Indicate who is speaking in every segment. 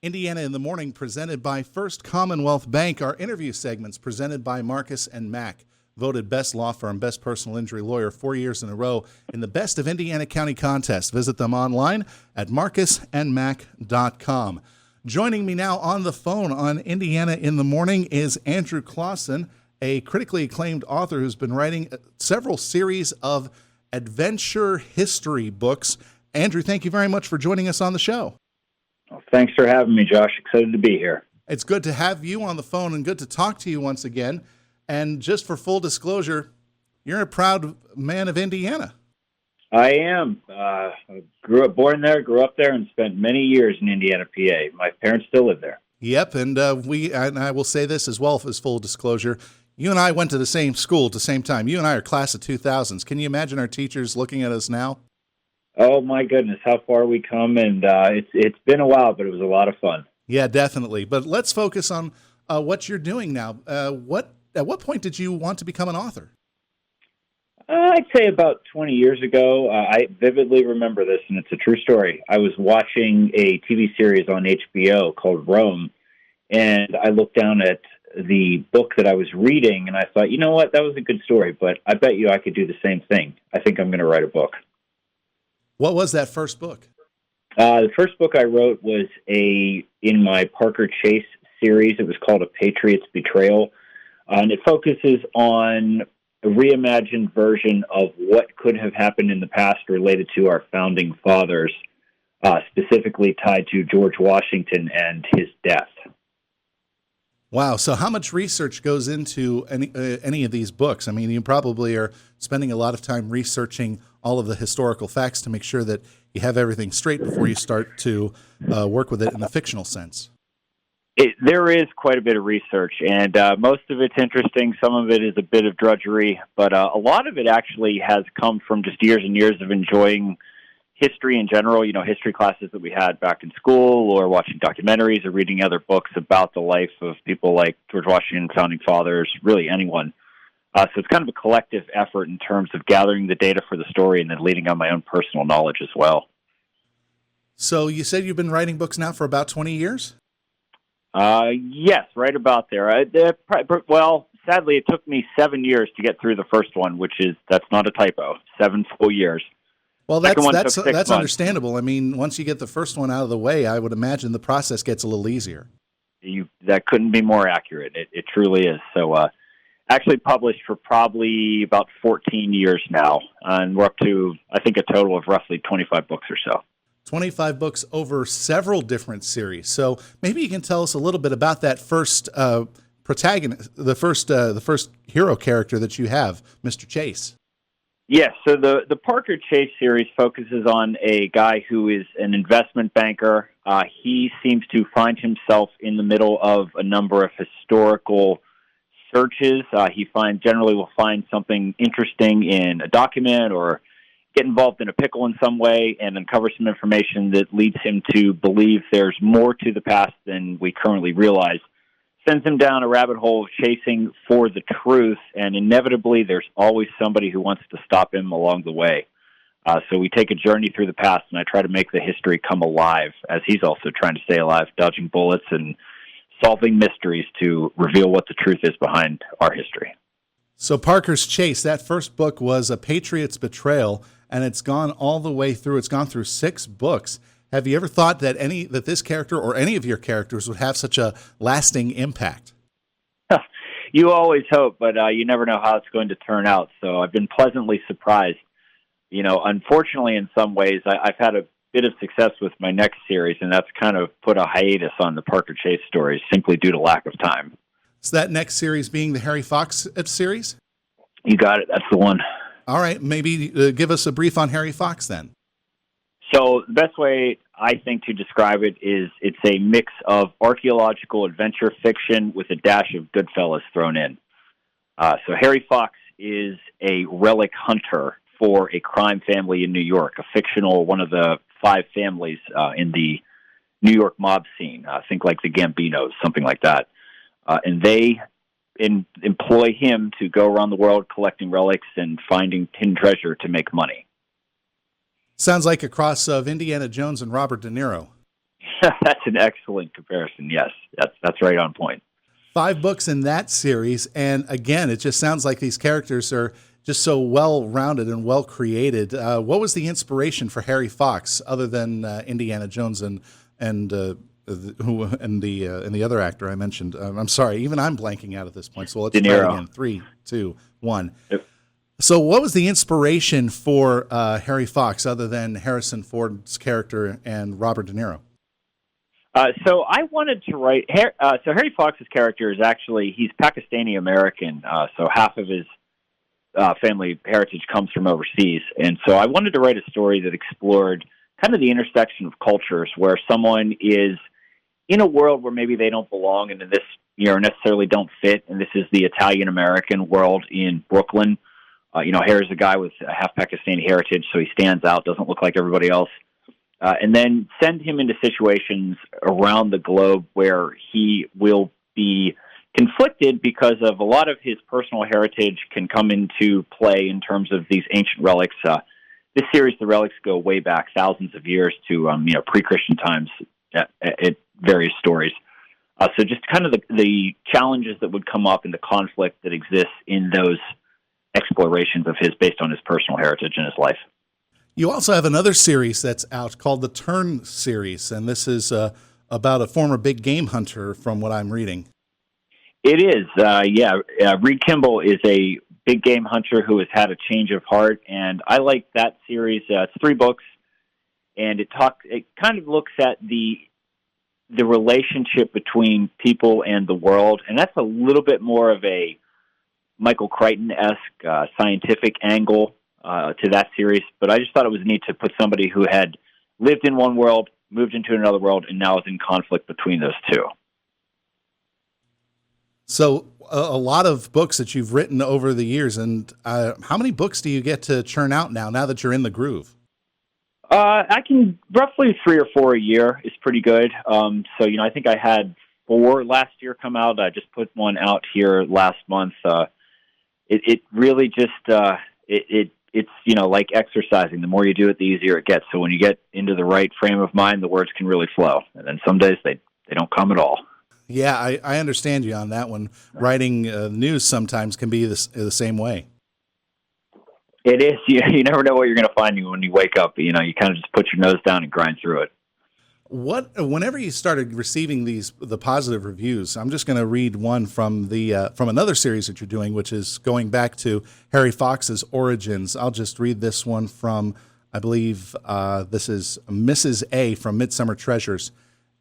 Speaker 1: Indiana in the Morning, presented by First Commonwealth Bank. Our interview segments presented by Marcus and Mack, voted best law firm, best personal injury lawyer 4 years in a row in the Best of Indiana County contest. Visit them online at marcusandmack.com. Joining me now on the phone on Indiana in the Morning is Andrew Clawson, a critically acclaimed author who's been writing several series of adventure history books. Andrew, thank you very much for joining us on the show.
Speaker 2: Well, thanks for having me, Josh. Excited to be here.
Speaker 1: It's good to have you on the phone and good to talk to you once again. And just for full disclosure, you're a proud man of Indiana. I
Speaker 2: am. Born there, grew up there, and spent many years in Indiana, PA. My parents still live there.
Speaker 1: Yep, and I will say this as well as full disclosure. You and I went to the same school at the same time. You and I are class of 2000s. Can you imagine our teachers looking at us now?
Speaker 2: Oh, my goodness, how far we come, and it's been a while, but it was a lot of fun.
Speaker 1: Yeah, definitely. But let's focus on what you're doing now. At what point did you want to become an author?
Speaker 2: I'd say about 20 years ago. I vividly remember this, and it's a true story. I was watching a TV series on HBO called Rome, and I looked down at the book that I was reading, and I thought, you know what, that was a good story, but I bet you I could do the same thing. I think I'm going to write a book.
Speaker 1: What was that first book?
Speaker 2: The first book I wrote was in my Parker Chase series. It was called A Patriot's Betrayal, and it focuses on a reimagined version of what could have happened in the past related to our founding fathers, specifically tied to George Washington and his death.
Speaker 1: Wow. So how much research goes into any of these books? I mean, you probably are spending a lot of time researching all of the historical facts to make sure that you have everything straight before you start to work with it in a fictional sense.
Speaker 2: There is quite a bit of research, and most of it's interesting. Some of it is a bit of drudgery, but a lot of it actually has come from just years and years of enjoying history in general, history classes that we had back in school, or watching documentaries or reading other books about the life of people like George Washington, founding fathers, really anyone. So it's kind of a collective effort in terms of gathering the data for the story and then leading on my own personal knowledge as well.
Speaker 1: So you said you've been writing books now for about 20 years?
Speaker 2: Yes, right about there. Well, sadly, it took me 7 years to get through the first one, that's not a typo, 7 full years.
Speaker 1: Well, that's understandable. I mean, once you get the first one out of the way, I would imagine the process gets a little easier.
Speaker 2: That couldn't be more accurate. It truly is. So, actually published for probably about 14 years now, and we're up to, I think, a total of roughly 25 books or so.
Speaker 1: 25 books over several different series. So maybe you can tell us a little bit about that first protagonist, the first hero character that you have, Mr. Chase.
Speaker 2: Yes, so the Parker Chase series focuses on a guy who is an investment banker. He seems to find himself in the middle of a number of historical searches. He generally will find something interesting in a document or get involved in a pickle in some way and uncover some information that leads him to believe there's more to the past than we currently realize. Sends him down a rabbit hole of chasing for the truth, and inevitably there's always somebody who wants to stop him along the way. So we take a journey through the past, and I try to make the history come alive, as he's also trying to stay alive, dodging bullets and solving mysteries to reveal what the truth is behind our history.
Speaker 1: So Parker's Chase, that first book was A Patriot's Betrayal, and it's gone all the way through. It's gone through 6 books. Have you ever thought that this character or any of your characters would have such a lasting impact?
Speaker 2: You always hope, but you never know how it's going to turn out. So I've been pleasantly surprised. Unfortunately, in some ways, I've had a bit of success with my next series, and that's kind of put a hiatus on the Parker Chase stories simply due to lack of time.
Speaker 1: So that next series being the Harry Fox series?
Speaker 2: You got it. That's the one.
Speaker 1: All right. Maybe give us a brief on Harry Fox then.
Speaker 2: So the best way, I think, to describe it is it's a mix of archaeological adventure fiction with a dash of Goodfellas thrown in. So Harry Fox is a relic hunter for a crime family in New York, a fictional one of the 5 families in the New York mob scene. Think like the Gambinos, something like that. And they employ him to go around the world collecting relics and finding hidden treasure to make money.
Speaker 1: Sounds like a cross of Indiana Jones and Robert De Niro.
Speaker 2: That's an excellent comparison. Yes, that's right on point.
Speaker 1: 5 books in that series, and again, it just sounds like these characters are just so well rounded and well created. What was the inspiration for Harry Fox, other than Indiana Jones and the other actor I mentioned? I'm sorry, even I'm blanking out at this point. So let's
Speaker 2: De
Speaker 1: try it
Speaker 2: Niro.
Speaker 1: again. 3, 2, 1.
Speaker 2: Yep.
Speaker 1: So, what was the inspiration for Harry Fox, other than Harrison Ford's character and Robert De Niro?
Speaker 2: So I wanted to write. So Harry Fox's character is actually he's Pakistani American. So half of his family heritage comes from overseas, and so I wanted to write a story that explored kind of the intersection of cultures, where someone is in a world where maybe they don't belong, and in this necessarily don't fit. And this is the Italian American world in Brooklyn. Harry's a guy with a half Pakistani heritage, so he stands out, doesn't look like everybody else. And then send him into situations around the globe where he will be conflicted because of a lot of his personal heritage can come into play in terms of these ancient relics. This series, the relics go way back thousands of years to pre-Christian times at various stories. So just kind of the challenges that would come up and the conflict that exists in those explorations of his based on his personal heritage and his life.
Speaker 1: You also have another series that's out called the Turn series, and this is about a former big game hunter, from what I'm reading.
Speaker 2: It is, Reed Kimball is a big game hunter who has had a change of heart, and I like that series. It's 3 books, and it kind of looks at the relationship between people and the world, and that's a little bit more of a Michael Crichton-esque scientific angle to that series, but I just thought it was neat to put somebody who had lived in one world, moved into another world, and now is in conflict between those two.
Speaker 1: So a lot of books that you've written over the years, and how many books do you get to churn out now that you're in the groove?
Speaker 2: I can roughly 3 or 4 a year is pretty good. I think I had 4 last year come out. I just put one out here last month. It really just it's like exercising. The more you do it, the easier it gets. So when you get into the right frame of mind, the words can really flow. And then some days they don't come at all.
Speaker 1: Yeah, I understand you on that one. Writing news sometimes can be the same way.
Speaker 2: It is. You never know what you're going to find when you wake up. You kind of just put your nose down and grind through it.
Speaker 1: Whenever you started receiving the positive reviews, I'm just going to read one from from another series that you're doing, which is going back to Harry Fox's origins. I'll just read this one from, I believe this is Mrs. A from Midsummer Treasures,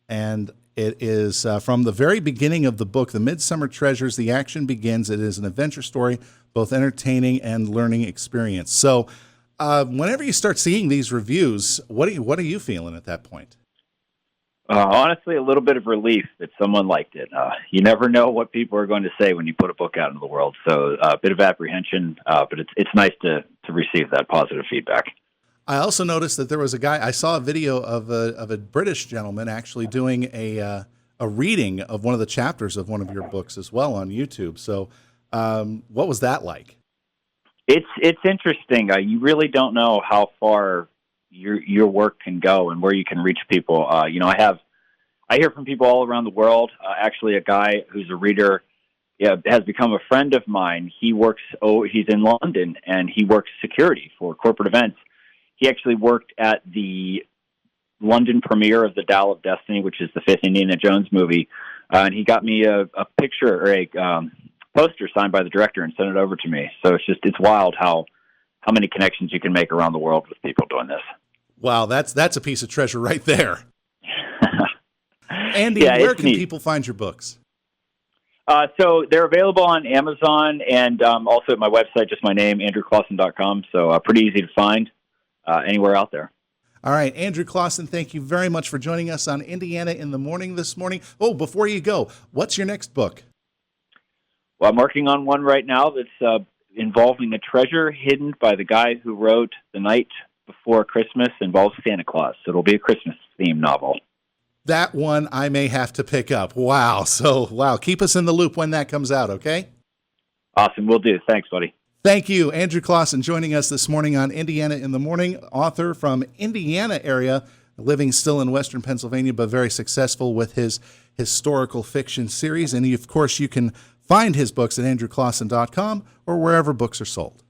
Speaker 1: and it is from the very beginning of the book, The Midsummer Treasures. The action begins. It is an adventure story, both entertaining and learning experience. So, whenever you start seeing these reviews, what are you feeling at that point?
Speaker 2: Honestly, a little bit of relief that someone liked it. You never know what people are going to say when you put a book out into the world. So a bit of apprehension, but it's nice to receive that positive feedback.
Speaker 1: I also noticed that there was a guy, I saw a video of a British gentleman actually doing a reading of one of the chapters of one of your books as well on YouTube. So what was that like?
Speaker 2: It's interesting. You really don't know how far your work can go and where you can reach people. I hear from people all around the world. Actually, a guy who's a reader has become a friend of mine. He's in London and he works security for corporate events. He actually worked at the London premiere of The Dial of Destiny, which is the 5th Indiana Jones movie, and he got me a picture or a poster signed by the director and sent it over to me. So it's wild how many connections you can make around the world with people doing this.
Speaker 1: Wow, that's a piece of treasure right there. Andy, where can people find your books?
Speaker 2: So they're available on Amazon and also at my website, just my name, andrewclawson.com. So pretty easy to find anywhere out there.
Speaker 1: All right, Andrew Clawson, thank you very much for joining us on Indiana in the Morning this morning. Oh, before you go, what's your next book?
Speaker 2: Well, I'm working on one right now that's involving a treasure hidden by the guy who wrote The Night Before Christmas Involves Santa Claus. So it'll be a Christmas-themed novel.
Speaker 1: That one I may have to pick up. Wow. Keep us in the loop when that comes out, okay?
Speaker 2: Awesome. Will do. Thanks, buddy.
Speaker 1: Thank you. Andrew Clawson joining us this morning on Indiana in the Morning, author from Indiana area. living still in Western Pennsylvania, but very successful with his historical fiction series. And of course, you can find his books at andrewclawson.com or wherever books are sold.